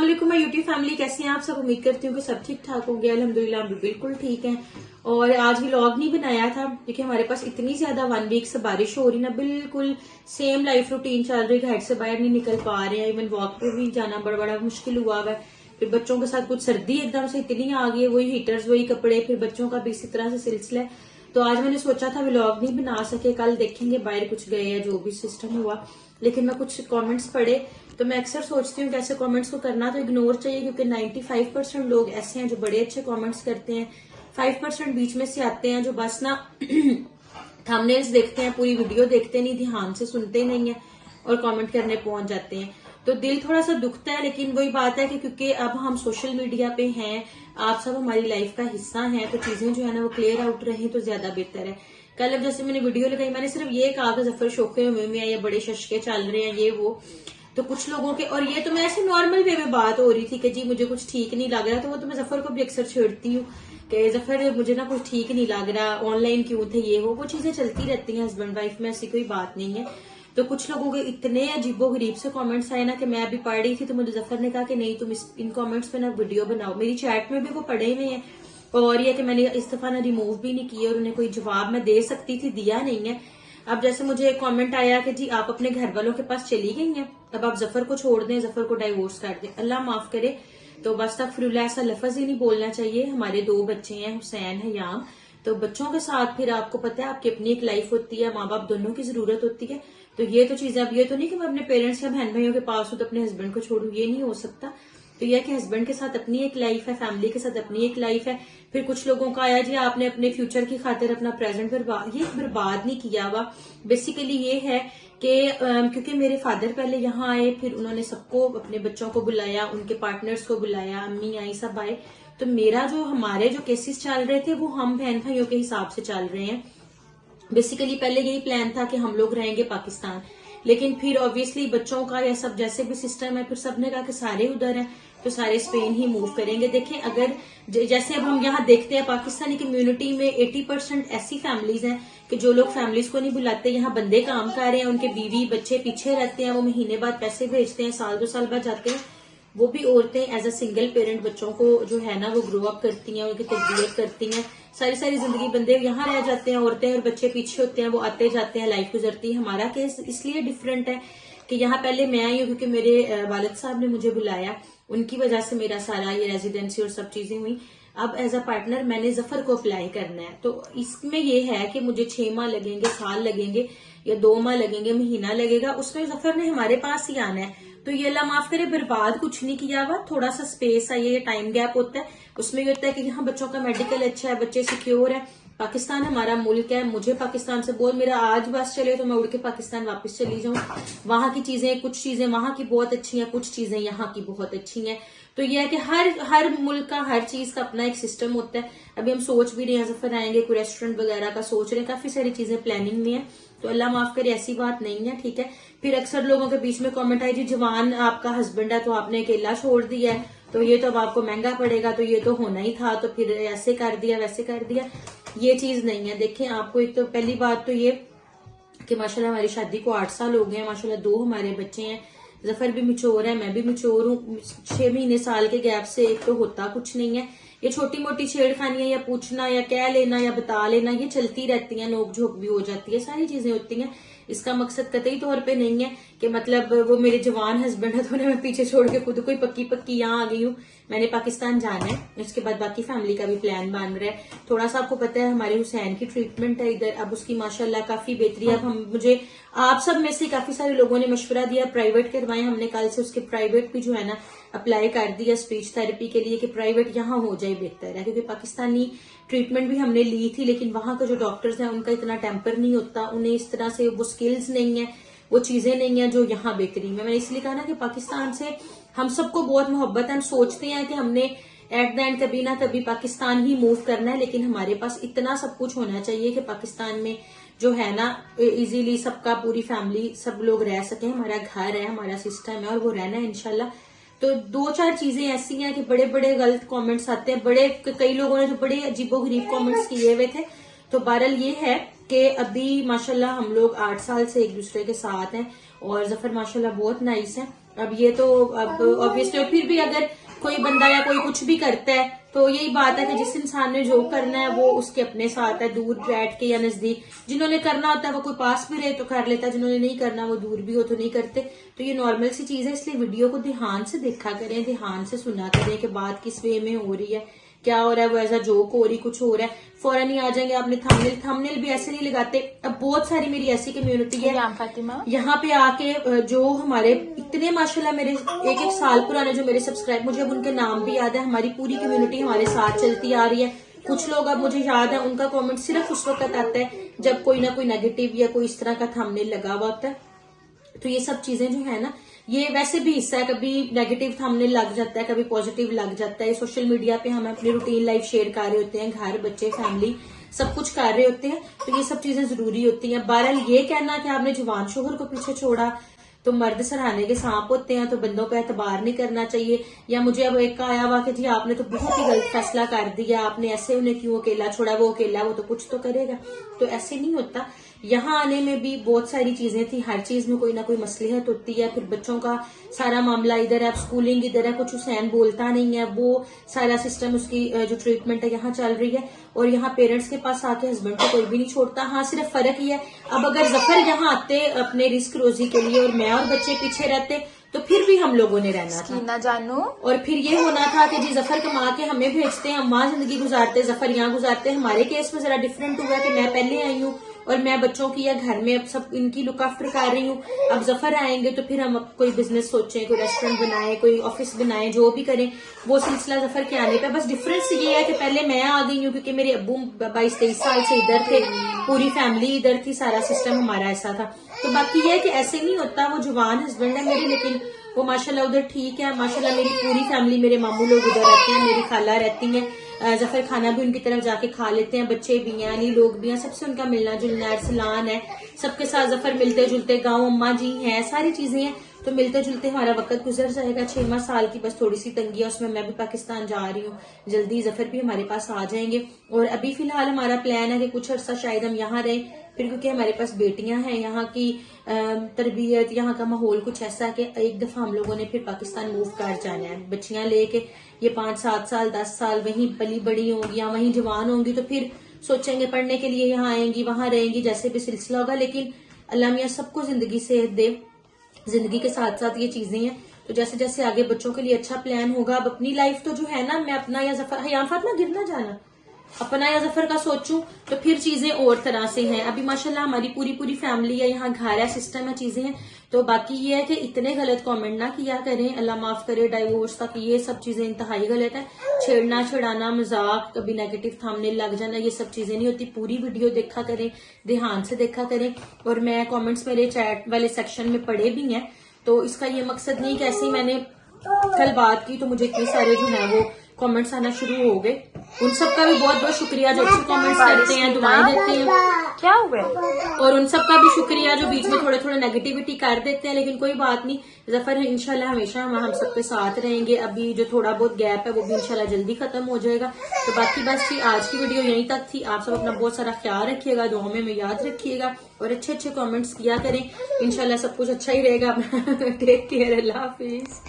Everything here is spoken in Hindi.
अस्सलामुअलैकुम माय यूट्यूब फैमिली, कैसे हैं आप सब। उम्मीद करती हूँ कि सब ठीक ठाक होंगे। अल्हम्दुलिल्लाह हम भी बिल्कुल ठीक हैं। और आज व्लॉग नहीं बनाया था क्योंकि हमारे पास इतनी ज्यादा 1 वीक से बारिश हो रही ना, बिल्कुल सेम लाइफ रूटीन चल रही, घर से बाहर नहीं निकल पा रहे हैं, इवन वॉक पे भी जाना बड़ा मुश्किल हुआ है। फिर बच्चों के साथ कुछ सर्दी एकदम से इतनी आ गई है, वही हीटर्स वही कपड़े, फिर बच्चों का भी इसी तरह से सिलसिला है। तो आज मैंने सोचा था व्लॉग नहीं बना सके, कल देखेंगे बाहर कुछ गए या जो भी सिस्टम हुआ। लेकिन मैं कुछ कमेंट्स पढ़े तो मैं अक्सर सोचती हूँ कि ऐसे कमेंट्स को करना तो इग्नोर चाहिए, क्योंकि 95% लोग ऐसे हैं जो बड़े अच्छे कमेंट्स करते हैं, 5% बीच में से आते हैं जो बस ना थंबनेल्स देखते हैं, पूरी वीडियो देखते नहीं, ध्यान से सुनते नहीं है और कमेंट करने पहुंच जाते हैं। तो दिल थोड़ा सा दुखता है, लेकिन वही बात है कि क्योंकि अब हम सोशल मीडिया पे हैं, आप सब हमारी लाइफ का हिस्सा हैं, तो चीजें जो है ना वो क्लियर आउट रहे तो ज्यादा बेहतर है। कल अब जैसे मैंने वीडियो लगाई, मैंने सिर्फ ये कहा कि जफर शोखे हुए में या बड़े शशके चल रहे हैं ये वो, तो कुछ लोगों के, और ये तो मैं ऐसे नॉर्मल वे में बात हो रही थी कि जी मुझे कुछ ठीक नहीं लग रहा, तो वो तो मैं जफर को भी अक्सर छेड़ती हूँ कि जफर मुझे ना कुछ ठीक नहीं लग रहा, ऑनलाइन क्यों थे ये वो चीजें चलती रहती हैं हस्बैंड वाइफ में, ऐसी कोई बात नहीं है। तो कुछ लोगों के इतने अजीबो गरीब से कमेंट्स आए ना कि मैं अभी पढ़ रही थी तो मुझे जफर ने कहा कि नहीं तुम इन कमेंट्स पे ना वीडियो बनाओ। मेरी चैट में भी वो पढ़े हुए हैं, और ये कि मैंने इस दफा ना रिमूव भी नहीं किए, और उन्हें कोई जवाब मैं दे सकती थी दिया नहीं है। अब जैसे मुझे एक कमेंट आया कि जी आप अपने घर वालों के पास चली गई हैं, अब आप जफर को छोड़ दें, जफर को डाइवोर्स कर दें, अल्लाह माफ करे। तो बस तक फिर ऐसा लफज ही नहीं बोलना चाहिए। हमारे 2 बच्चे हैं, हुसैन है याम, तो बच्चों के साथ फिर आपको पता है आपकी अपनी एक लाइफ होती है, माँ बाप दोनों की जरूरत होती है। तो ये तो चीजें, अब ये तो नहीं कि मैं अपने पेरेंट्स या बहन भाइयों के पास हूँ तो अपने हस्बैंड को छोड़ू, ये नहीं हो सकता। तो यह कि हस्बैंड के साथ अपनी एक लाइफ है, फैमिली के साथ अपनी एक लाइफ है। फिर कुछ लोगों का आया जी आपने अपने फ्यूचर की खातिर अपना प्रेजेंट बर्बाद नहीं किया हुआ। बेसिकली ये है कि क्योंकि मेरे फादर पहले यहाँ आए, फिर उन्होंने सबको, अपने बच्चों को बुलाया, उनके पार्टनर्स को बुलाया, अम्मी आई, सब आए। तो मेरा जो, हमारे जो केसेस चल रहे थे वो हम बहन भाइयों के हिसाब से चल रहे हैं। बेसिकली पहले यही प्लान था कि हम लोग रहेंगे पाकिस्तान, लेकिन फिर ऑब्वियसली बच्चों का या सब जैसे भी सिस्टम है, फिर सबने कहा कि सारे उधर हैं तो सारे स्पेन ही मूव करेंगे। देखें, अगर जैसे अब हम यहाँ देखते हैं पाकिस्तानी कम्युनिटी में 80% ऐसी फैमिलीज हैं कि जो लोग फैमिलीज को नहीं बुलाते, यहाँ बंदे काम कर रहे हैं, उनके बीवी बच्चे पीछे रहते हैं, वो महीने बाद पैसे भेजते हैं, साल 2 साल बाद जाते हैं। वो भी औरतें एज अ सिंगल पेरेंट बच्चों को जो है ना वो ग्रो अप करती हैं, उनकी तरबियत करती हैं, सारी जिंदगी बंदे यहाँ रह जाते हैं, औरतें और बच्चे पीछे होते हैं, वो आते जाते हैं, लाइफ गुजरती है। हमारा केस इसलिए डिफरेंट है कि यहाँ पहले मैं आई हूँ क्योंकि मेरे वालिद साहब ने मुझे बुलाया, उनकी वजह से मेरा सारा ये रेजिडेंसी और सब चीजें हुई। अब एज अ पार्टनर मैंने जफर को अप्लाई करना है, तो इसमें ये है कि मुझे 6 माह लगेंगे, साल लगेंगे या 2 माह लगेंगे, महीना लगेगा, उसमें जफर ने हमारे पास ही आना है। तो ये अल्लाह माफ करे बर्बाद कुछ नहीं किया हुआ, थोड़ा सा स्पेस है, ये टाइम गैप होता है, उसमें ये होता है कि यहाँ बच्चों का मेडिकल अच्छा है, बच्चे सिक्योर है, पाकिस्तान हमारा मुल्क है, मुझे पाकिस्तान से बहुत, मेरा आज बस चले तो मैं उड़ के पाकिस्तान वापस चली जाऊं। वहां की चीजें, कुछ चीजें वहां की बहुत अच्छी हैं, कुछ चीजें यहाँ की बहुत अच्छी हैं। तो यह है कि हर मुल्क का, हर चीज का अपना एक सिस्टम होता है। अभी हम सोच भी रहे हैं जफर आएंगे, कोई रेस्टोरेंट वगैरह का सोच रहे हैं, काफी सारी चीजें प्लानिंग में है। तो अल्लाह माफ करे ऐसी बात नहीं है, ठीक है। फिर अक्सर लोगों के बीच में कमेंट आई जी जवान आपका हस्बैंड है तो आपने अकेला छोड़ दिया है, तो ये तो अब आपको महंगा पड़ेगा, तो ये तो होना ही था, तो फिर ऐसे कर दिया वैसे कर दिया। ये चीज नहीं है। देखें, आपको एक तो पहली बात तो ये कि माशाल्लाह हमारी शादी को 8 साल हो गए हैं, माशाल्लाह 2 हमारे बच्चे हैं, जफर भी मिच्योर है, मैं भी मिच्योर हूँ। 6 महीने साल के गैप से एक तो होता कुछ नहीं है, ये छोटी मोटी छेड़खानियां या पूछना या कह लेना या बता लेना ये चलती रहती है, नोक झोंक भी हो जाती है, सारी चीजें होती हैं। इसका मकसद कतई तौर पे नहीं है कि मतलब वो मेरे जवान हस्बैंड है तो उन्हें मैं पीछे छोड़ के खुद कोई पक्की यहाँ आ गई हूँ। मैंने पाकिस्तान जाना है, उसके बाद बाकी फैमिली का भी प्लान बन रहा है। थोड़ा सा आपको पता है हमारे हुसैन की ट्रीटमेंट है इधर, अब उसकी माशाल्लाह काफी बेहतरी है। अब मुझे आप सब में से काफी सारे लोगों ने मशवरा दिया प्राइवेट करवाएं, हमने कल से उसके प्राइवेट भी जो है ना अप्लाई कर दिया स्पीच थेरेपी के लिए कि प्राइवेट यहाँ हो जाए बेहतर है, क्योंकि पाकिस्तानी ट्रीटमेंट भी हमने ली थी, लेकिन वहां के जो डॉक्टर्स हैं उनका इतना टेम्पर नहीं होता, उन्हें इस तरह से वो स्किल्स नहीं है, वो चीजें नहीं है जो यहाँ बेहतरीन में। मैंने इसलिए कहा ना कि पाकिस्तान से हम सबको बहुत मोहब्बत है, हम सोचते हैं कि हमने एट द एंड कभी ना कभी पाकिस्तान ही मूव करना है, लेकिन हमारे पास इतना सब कुछ होना चाहिए कि पाकिस्तान में जो है ना इजीली सबका, पूरी फैमिली सब लोग रह सके, हमारा घर है, हमारा सिस्टम है और वो रहना है इंशाल्लाह। तो 2-4 चीजें ऐसी हैं कि बड़े बड़े गलत कमेंट्स आते हैं, बड़े कई लोगों ने जो बड़े अजीबोगरीब कमेंट्स किए हुए थे। तो बहरहाल ये है कि अभी माशाल्लाह हम लोग 8 साल से एक दूसरे के साथ हैं, और जफर माशाल्लाह बहुत नाइस है। अब ये तो अब ऑब्वियसली, और फिर भी अगर कोई बंदा या कोई कुछ भी करता है तो यही बात है कि जिस इंसान ने जो करना है वो उसके अपने साथ है, दूर बैठ के या नजदीक। जिन्होंने करना होता है वो कोई पास भी रहे तो कर लेता है, जिन्होंने नहीं करना वो दूर भी हो तो नहीं करते। तो ये नॉर्मल सी चीज है, इसलिए वीडियो को ध्यान से देखा करें, ध्यान से सुना करें कि बात किस वे में हो रही है, क्या हो रहा है, वो ऐसा जोक हो रही कुछ हो रहा है, फौरन ही आ जाएंगे आपने थंबनेल भी ऐसे नहीं लगाते। अब बहुत सारी मेरी ऐसी कम्युनिटी है यहाँ पे आके जो हमारे इतने माशाल्लाह मेरे एक साल पुराने जो मेरे सब्सक्राइब, मुझे अब उनके नाम भी याद है, हमारी पूरी कम्युनिटी हमारे साथ चलती आ रही है। कुछ लोग अब मुझे याद है उनका कमेंट सिर्फ उस वक्त आता है जब कोई ना कोई नेगेटिव या कोई इस तरह का थंबनेल लगा हुआ होता है। तो ये सब चीजें जो है ना, ये वैसे भी हिस्सा है, कभी नेगेटिव थंबनेल लग जाता है, कभी पॉजिटिव लग जाता है। सोशल मीडिया पे हम अपनी रूटीन लाइफ शेयर कर रहे होते हैं, घर बच्चे फैमिली सब कुछ कर रहे होते हैं, तो ये सब चीजें जरूरी होती हैं। बहरहाल ये कहना कि आपने जवान शोहर को पीछे छोड़ा तो मर्द सराहने के सांप होते हैं, तो बंदों पे एतबार नहीं करना चाहिए। या मुझे अब एक आया हुआ कि जी आपने तो बहुत ही गलत फैसला कर दिया, आपने ऐसे उन्हें क्यों अकेला छोड़ा, वो अकेला वो तो कुछ तो करेगा, तो ऐसे नहीं होता। यहाँ आने में भी बहुत सारी चीजें थी, हर चीज में कोई ना कोई मसलिहत होती है। फिर बच्चों का सारा मामला इधर है, स्कूलिंग इधर है, कुछ हुसैन बोलता नहीं है, वो सारा सिस्टम उसकी जो ट्रीटमेंट है यहाँ चल रही है। और यहाँ पेरेंट्स के पास आके हस्बैंड को कोई भी नहीं छोड़ता। हाँ सिर्फ फर्क ये है, अब अगर जफर यहाँ आते अपने रिस्क रोजी के लिए और मैं और बच्चे पीछे रहते तो फिर भी हम लोगों ने रहना था ना जानू, और फिर ये होना था कि जी जफर कमा के हमें भेजते हैं, हम वहां जिंदगी गुजारते, जफर यहाँ गुजारते। हमारे केस में जरा डिफरेंट हुआ कि मैं पहले आई हूँ और मैं बच्चों की या घर में अब सब इनकी लुक आफ्टर कर रही हूँ। अब जफर आएंगे तो फिर हम अब कोई बिजनेस सोचें, कोई रेस्टोरेंट बनाए, कोई ऑफिस बनाए, जो भी करें वो सिलसिला जफर के आने पे। बस डिफरेंस ये है कि पहले मैं आ गई हूँ क्योंकि मेरे अब्बू 22-23 साल से इधर थे, पूरी फैमिली इधर थी, सारा सिस्टम हमारा ऐसा था। तो बाकी ये है कि ऐसे नहीं होता, वो जवान हस्बैंड है मेरे, लेकिन वो माशाल्लाह उधर ठीक है। माशाल्लाह मेरी पूरी फैमिली, मेरे मामू लोग उधर रहते हैं, मेरी खाला रहती हैं, जफर खाना भी उनकी तरफ जाके खा लेते हैं, बच्चे भी हैं, अली लोग भी हैं, सबसे उनका मिलना जुलना अरसलान है, सबके साथ जफर मिलते जुलते, गाँव अम्मा जी हैं, सारी चीजें हैं, तो मिलते जुलते हमारा वक्त गुजर जाएगा। 6 साल की बस थोड़ी सी तंगी है, उसमें मैं भी पाकिस्तान जा रही हूँ, जल्दी जफर भी हमारे पास आ जाएंगे। और अभी फिलहाल हमारा प्लान है कि कुछ अर्सा शायद हम यहाँ रहें, फिर क्योंकि हमारे पास बेटियां हैं, यहाँ की तरबियत, यहाँ का माहौल कुछ ऐसा है कि एक दफा हम लोगों ने फिर पाकिस्तान मूव कर जाना है। बच्चियां लेके ये 5-7 साल 10 साल वहीं पली बड़ी होंगी या वहीं जवान होंगी, तो फिर सोचेंगे पढ़ने के लिए यहाँ आएंगी, वहां रहेंगी, जैसे भी सिलसिला होगा। लेकिन अल्लाह मियां सबको जिंदगी सेहत दे, जिंदगी के साथ साथ ये चीजें हैं, तो जैसे जैसे आगे बच्चों के लिए अच्छा प्लान होगा। अब अपनी लाइफ तो जो है ना, मैं अपना या जफर हयाम फातिमा गिरना जाना अपना या जफर का सोचूं तो फिर चीजें और तरह से हैं। अभी माशाल्लाह हमारी पूरी फैमिली है, यहाँ घर है, सिस्टम है, चीजें हैं। तो बाकी ये है कि इतने गलत कमेंट ना किया करें, अल्लाह माफ करे, डाइवोर्स तक ये सब चीजें इंतहाई गलत है। छेड़ना छेड़ाना, मजाक, कभी नेगेटिव थंबनेल लग जाना, ये सब चीजें नहीं होती। पूरी वीडियो देखा करें, ध्यान से देखा करें। और मैं कमेंट्स मेरे चैट वाले सेक्शन में पढ़े भी हैं, तो इसका ये मकसद नहीं कि ऐसे ही मैंने कल बात की तो मुझे इतने सारे जो है वो कमेंट्स आना शुरू हो गए। उन सबका भी बहुत बहुत शुक्रिया जो अच्छे कमेंट्स करते हैं, दुआएं देते हैं, क्या हुआ, और उन सबका भी शुक्रिया जो बीच में थोड़े थोड़े नेगेटिविटी कर देते हैं। लेकिन कोई बात नहीं, जफर इंशाल्लाह हमेशा हम सबके साथ रहेंगे। अभी जो थोड़ा बहुत गैप है वो भी इंशाल्लाह जल्दी खत्म हो जाएगा। तो बाकी बस जी आज की वीडियो यहीं तक थी। आप सब अपना बहुत सारा ख्याल रखिएगा, दुआओं में याद रखिएगा और अच्छे अच्छे कमेंट्स किया करें। इंशाल्लाह सब कुछ अच्छा ही रहेगा। टेक केयर, अल्लाह हाफिज।